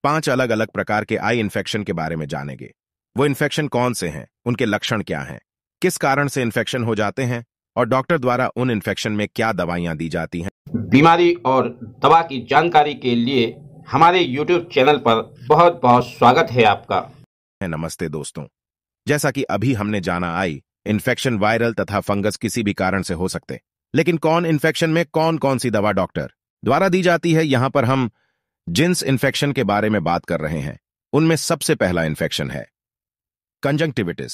5 अलग अलग प्रकार के आई इन्फेक्शन के बारे में जानेंगे। वो इन्फेक्शन कौन से हैं, उनके लक्षण क्या हैं, किस कारण से इन्फेक्शन हो जाते हैं और डॉक्टर द्वारा उन इन्फेक्शन में क्या दवाइयां दी जाती हैं। बीमारी और दवा की जानकारी के लिए हमारे YouTube चैनल पर बहुत बहुत स्वागत है आपका। नमस्ते दोस्तों, जैसा कि अभी हमने जाना, आई इन्फेक्शन वायरल तथा फंगस किसी भी कारण से हो सकते, लेकिन कौन इन्फेक्शन में कौन कौन सी दवा डॉक्टर द्वारा दी जाती है, यहां पर हम जिन्स इन्फेक्शन के बारे में बात कर रहे हैं। उनमें सबसे पहला इन्फेक्शन है कंजंक्टिविटिस,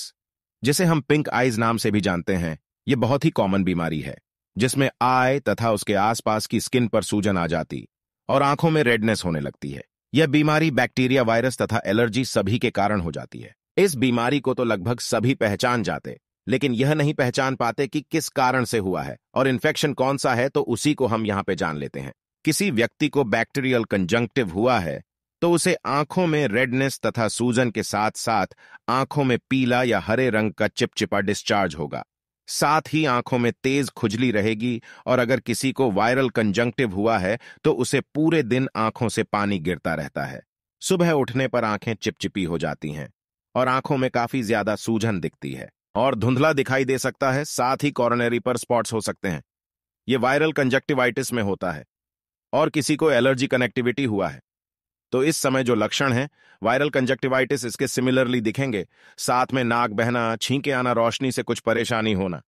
जिसे हम पिंक आईज नाम से भी जानते हैं। यह बहुत ही कॉमन बीमारी है जिसमें आई तथा उसके आसपास की स्किन पर सूजन आ जाती और आंखों में रेडनेस होने लगती है। यह बीमारी बैक्टीरिया, वायरस तथा एलर्जी सभी के कारण हो जाती है। इस बीमारी को तो लगभग सभी पहचान जाते, लेकिन यह नहीं पहचान पाते कि किस कारण से हुआ है और इन्फेक्शन कौन सा है, तो उसी को हम यहां पे जान लेते हैं। किसी व्यक्ति को बैक्टीरियल कंजंक्टिव हुआ है तो उसे आंखों में रेडनेस तथा सूजन के साथ साथ आंखों में पीला या हरे रंग का चिपचिपा डिस्चार्ज होगा। साथ ही आंखों में तेज खुजली रहेगी और अगर किसी को वायरल कंजंक्टिव हुआ है तो उसे पूरे दिन आंखों से पानी गिरता रहता है। सुबह उठने पर आंखें चिपचिपी हो जाती हैं और आंखों में काफी ज्यादा सूजन दिखती है और धुंधला दिखाई दे सकता है। साथ ही कॉर्नरी पर स्पॉट्स हो सकते हैं। यह वायरल कंजक्टिवाइटिस में होता है। और किसी को एलर्जी कनेक्टिविटी हुआ है तो इस समय जो लक्षण हैं वायरल कंजक्टिवाइटिस इसके सिमिलरली दिखेंगे। साथ में नाक बहना, छींके आना, रोशनी से कुछ परेशानी होना,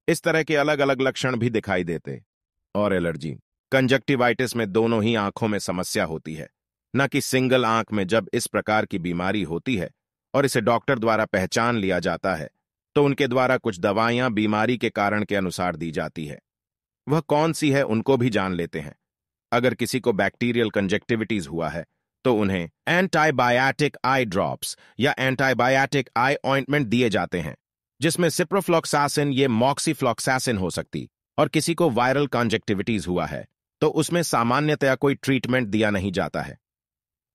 इस तरह के अलग अलग लक्षण भी दिखाई देते। और एलर्जी कंजक्टिवाइटिस में दोनों ही आंखों में समस्या होती है, न कि सिंगल आंख में। जब इस प्रकार की बीमारी होती है और इसे डॉक्टर द्वारा पहचान लिया जाता है तो उनके द्वारा कुछ दवाइयां बीमारी के कारण के अनुसार दी जाती है। वह कौन सी है उनको भी जान लेते हैं। अगर किसी को बैक्टीरियल कंजक्टिविटीज हुआ है तो उन्हें एंटीबायोटिक आई ड्रॉप्स या एंटीबायोटिक आई ऑइंटमेंट दिए जाते हैं, जिसमें सिप्रोफ्लॉक्सासिन ये मॉक्सीफ्लॉक्सासिन हो सकती। और किसी को वायरल कंजक्टिविटीज हुआ है तो उसमें सामान्यतया कोई ट्रीटमेंट दिया नहीं जाता है।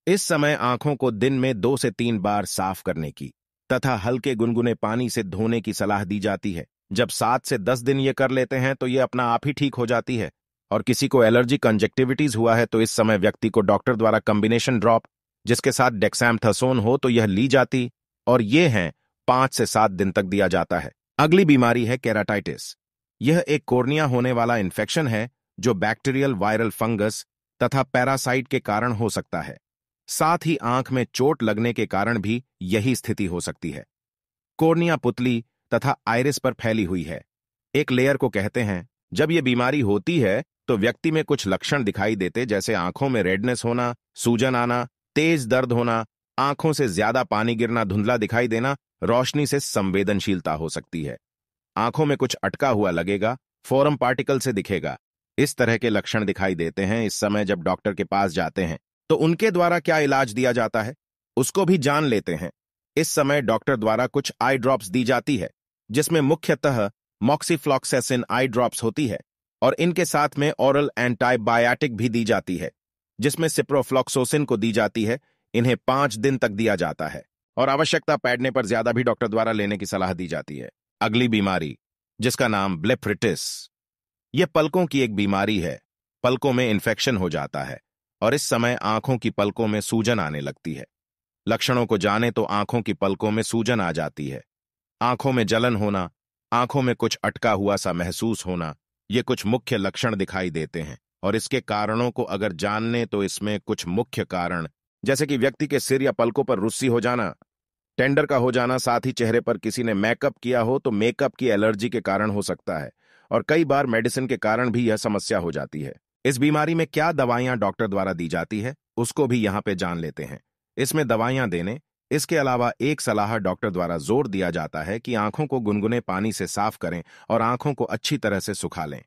इस समय आंखों को दिन में 2 से 3 बार साफ करने की तथा हल्के गुनगुने पानी से धोने की सलाह दी जाती है। जब 7 से 10 दिन ये कर लेते हैं तो ये अपना आप ही ठीक हो जाती है। और किसी को एलर्जी कंजक्टिविटीज हुआ है तो इस समय व्यक्ति को डॉक्टर द्वारा कॉम्बिनेशन ड्रॉप जिसके साथ डेक्सामेथासोन हो तो यह ली जाती और ये हैं 5 से 7 दिन तक दिया जाता है। अगली बीमारी है केराटाइटिस। यह एक कोर्निया होने वाला इन्फेक्शन है जो बैक्टीरियल, वायरल, फंगस तथा पैरासाइट के कारण हो सकता है। साथ ही आंख में चोट लगने के कारण भी यही स्थिति हो सकती है। कोर्निया पुतली तथा आइरिस पर फैली हुई है, एक लेयर को कहते हैं। जब यह बीमारी होती है तो व्यक्ति में कुछ लक्षण दिखाई देते, जैसे आंखों में रेडनेस होना, सूजन आना, तेज दर्द होना, आंखों से ज्यादा पानी गिरना, धुंधला दिखाई देना, रोशनी से संवेदनशीलता हो सकती है, आंखों में कुछ अटका हुआ लगेगा, फोरम पार्टिकल से दिखेगा। इस तरह के लक्षण दिखाई देते हैं। इस समय जब डॉक्टर के पास जाते हैं तो उनके द्वारा क्या इलाज दिया जाता है उसको भी जान लेते हैं। इस समय डॉक्टर द्वारा कुछ आई ड्रॉप्स दी जाती है, जिसमें मुख्यतः मॉक्सीफ्लॉक्सासिन आई ड्रॉप्स होती है और इनके साथ में ओरल एंटीबायोटिक भी दी जाती है, जिसमें सिप्रोफ्लॉक्सोसिन को दी जाती है। इन्हें 5 दिन तक दिया जाता है और आवश्यकता पड़ने पर ज्यादा भी डॉक्टर द्वारा लेने की सलाह दी जाती है। अगली बीमारी जिसका नाम ब्लेफरिटिस, यह पलकों की एक बीमारी है। पलकों में इन्फेक्शन हो जाता है और इस समय आंखों की पलकों में सूजन आने लगती है। लक्षणों को जाने तो आंखों की पलकों में सूजन आ जाती है, आंखों में जलन होना, आंखों में कुछ अटका हुआ सा महसूस होना, ये कुछ मुख्य लक्षण दिखाई देते हैं। और इसके कारणों को अगर जानने तो इसमें कुछ मुख्य कारण, जैसे कि व्यक्ति के सिर या पलकों पर रुस्सी हो जाना, टेंडर का हो जाना, साथ ही चेहरे पर किसी ने मेकअप किया हो तो मेकअप की एलर्जी के कारण हो सकता है और कई बार मेडिसिन के कारण भी यह समस्या हो जाती है। इस बीमारी में क्या दवाइयां डॉक्टर द्वारा दी जाती है उसको भी यहां पे जान लेते हैं। इसमें दवाइयां देने इसके अलावा एक सलाह डॉक्टर द्वारा जोर दिया जाता है कि आंखों को गुनगुने पानी से साफ करें और आंखों को अच्छी तरह से सुखा लें।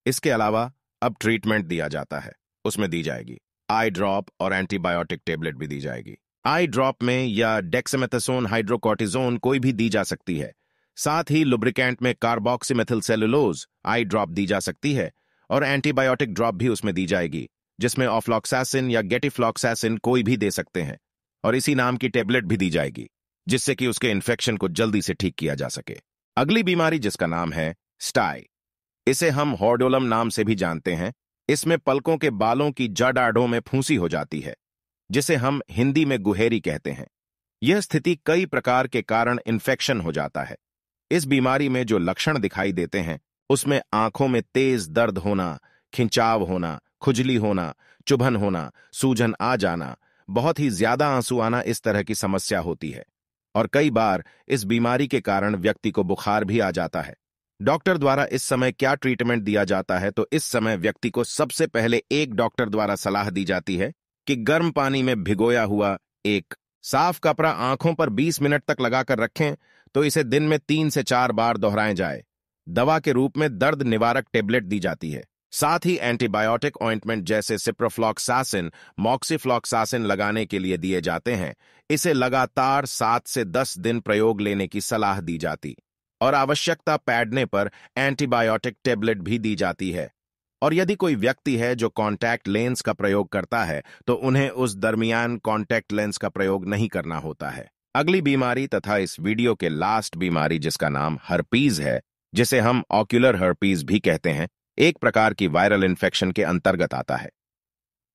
इसके अलावा अब ट्रीटमेंट दिया जाता है, उसमें दी जाएगी आई ड्रॉप और एंटीबायोटिक टेबलेट भी दी जाएगी। आई ड्रॉप में या डेक्सामेथासोन हाइड्रोकॉर्टिजोन कोई भी दी जा सकती है। साथ ही लुब्रिकेंट में कार्बोक्सीमेथिल सेलुलोज आई ड्रॉप दी जा सकती है और एंटीबायोटिक ड्रॉप भी उसमें दी जाएगी, जिसमें ऑफ्लॉक्सासिन या गेटिफ्लॉक्सासिन कोई भी दे सकते हैं और इसी नाम की टेबलेट भी दी जाएगी, जिससे कि उसके इन्फेक्शन को जल्दी से ठीक किया जा सके। अगली बीमारी जिसका नाम है स्टाई, इसे हम हॉर्डोलम नाम से भी जानते हैं। इसमें पलकों के बालों की जड़ आड़ों में फूंसी हो जाती है। जिसे हम हिंदी में गुहेरी कहते हैं। यह स्थिति कई प्रकार के कारण इन्फेक्शन हो जाता है। इस बीमारी में जो लक्षण दिखाई देते हैं उसमें आंखों में तेज दर्द होना, खिंचाव होना, खुजली होना, चुभन होना, सूजन आ जाना, बहुत ही ज्यादा आंसू आना, इस तरह की समस्या होती है। और कई बार इस बीमारी के कारण व्यक्ति को बुखार भी आ जाता है। डॉक्टर द्वारा इस समय क्या ट्रीटमेंट दिया जाता है, तो इस समय व्यक्ति को सबसे पहले एक डॉक्टर द्वारा सलाह दी जाती है कि गर्म पानी में भिगोया हुआ एक साफ कपड़ा आंखों पर 20 मिनट तक लगाकर रखें, तो इसे दिन में 3 से 4 बार दोहराएं जाए। दवा के रूप में दर्द निवारक टेबलेट दी जाती है। साथ ही एंटीबायोटिक ऑइंटमेंट जैसे सिप्रोफ्लॉक्सासिन, मॉक्सिफ्लॉक्सासिन लगाने के लिए दिए जाते हैं। इसे लगातार 7 से 10 दिन प्रयोग लेने की सलाह दी जाती और आवश्यकता पड़ने पर एंटीबायोटिक टेबलेट भी दी जाती है। और यदि कोई व्यक्ति है जो कॉन्टैक्ट लेंस का प्रयोग करता है तो उन्हें उस दरमियान कॉन्टैक्ट लेंस का प्रयोग नहीं करना होता है। अगली बीमारी तथा इस वीडियो के लास्ट बीमारी, जिसका नाम हर्पीज है, जिसे हम ऑक्यूलर हर्पीज भी कहते हैं, एक प्रकार की वायरल इन्फेक्शन के अंतर्गत आता है।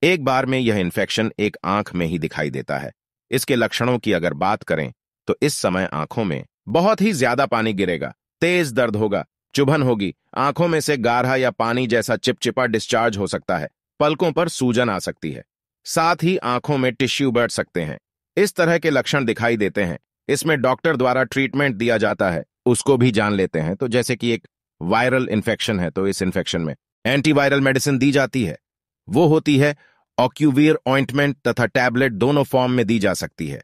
एक बार में यह इन्फेक्शन एक आंख में ही दिखाई देता है। इसके लक्षणों की अगर बात करें तो इस समय आंखों में बहुत ही ज्यादा पानी गिरेगा, तेज दर्द होगा, चुभन होगी, आंखों में से गाढ़ा या पानी जैसा चिपचिपा डिस्चार्ज हो सकता है, पलकों पर सूजन आ सकती है, साथ ही आंखों में टिश्यू बैठ सकते हैं। इस तरह के लक्षण दिखाई देते हैं। इसमें डॉक्टर द्वारा ट्रीटमेंट दिया जाता है, उसको भी जान लेते हैं। तो जैसे कि एक वायरल इन्फेक्शन है तो इस इन्फेक्शन में एंटीवायरल मेडिसिन दी जाती है। वो होती है ऑक्यूवीर ऑइंटमेंट तथा टैबलेट, दोनों फॉर्म में दी जा सकती है।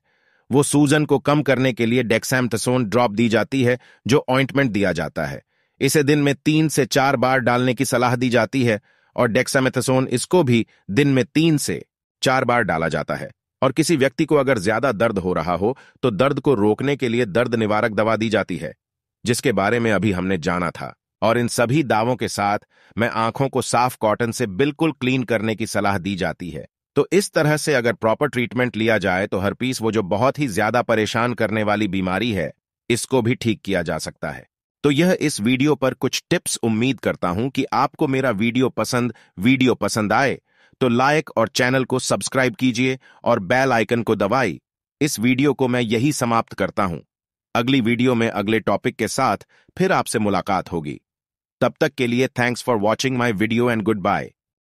वो सूजन को कम करने के लिए डेक्सामेथासोन ड्रॉप दी जाती है, जो ऑइंटमेंट दिया जाता है। इसे दिन में 3 से 4 बार डालने की सलाह दी जाती है और डेक्सामेथासोन इसको भी दिन में 3 से 4 बार डाला जाता है। और किसी व्यक्ति को अगर ज्यादा दर्द हो रहा हो तो दर्द को रोकने के लिए दर्द निवारक दवा दी जाती है, जिसके बारे में अभी हमने जाना था। और इन सभी दावों के साथ मैं आंखों को साफ कॉटन से बिल्कुल क्लीन करने की सलाह दी जाती है। तो इस तरह से अगर प्रॉपर ट्रीटमेंट लिया जाए तो हर्पीस, वो जो बहुत ही ज्यादा परेशान करने वाली बीमारी है, इसको भी ठीक किया जा सकता है। तो यह इस वीडियो पर कुछ टिप्स। उम्मीद करता हूं कि आपको मेरा वीडियो पसंद आए तो लाइक और चैनल को सब्सक्राइब कीजिए और बेल आइकन को दबाइए। इस वीडियो को मैं यही समाप्त करता हूं। अगली वीडियो में अगले टॉपिक के साथ फिर आपसे मुलाकात होगी। तब तक के लिए thanks for watching my video and good bye.